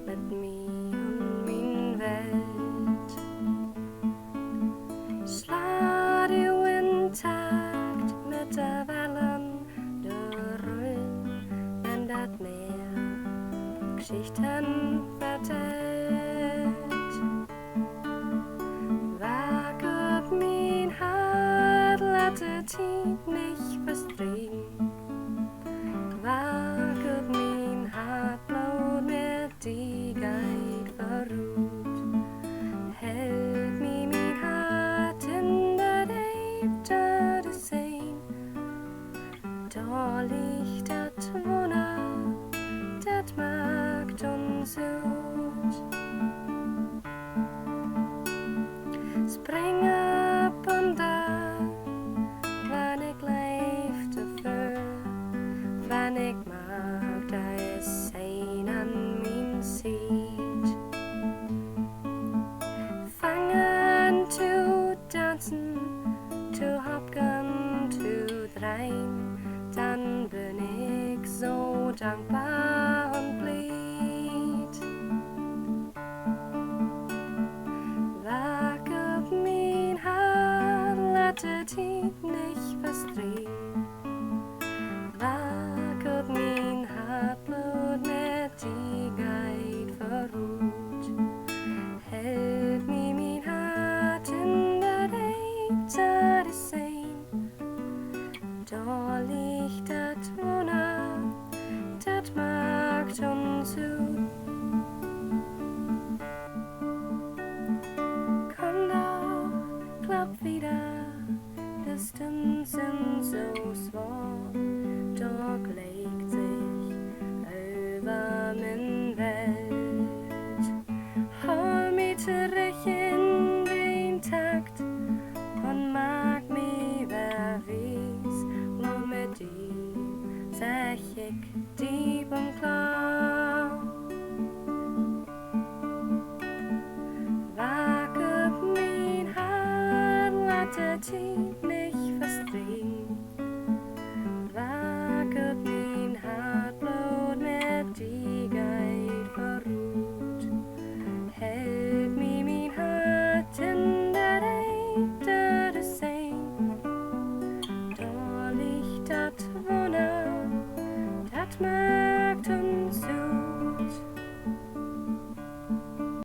mit mir und min Welt. Schlag du in Takt mit der Wellen, der Rüll, wenn dat Meer Geschichten vertellt. Waak op mein Hart, laat de tijd nicht verstehen. Waak op mein Hart, bloot mit die Geid verruht. Hält mi mein Hart in der Eibte des Sein. Da liegt dat Wunder, dat macht uns gut.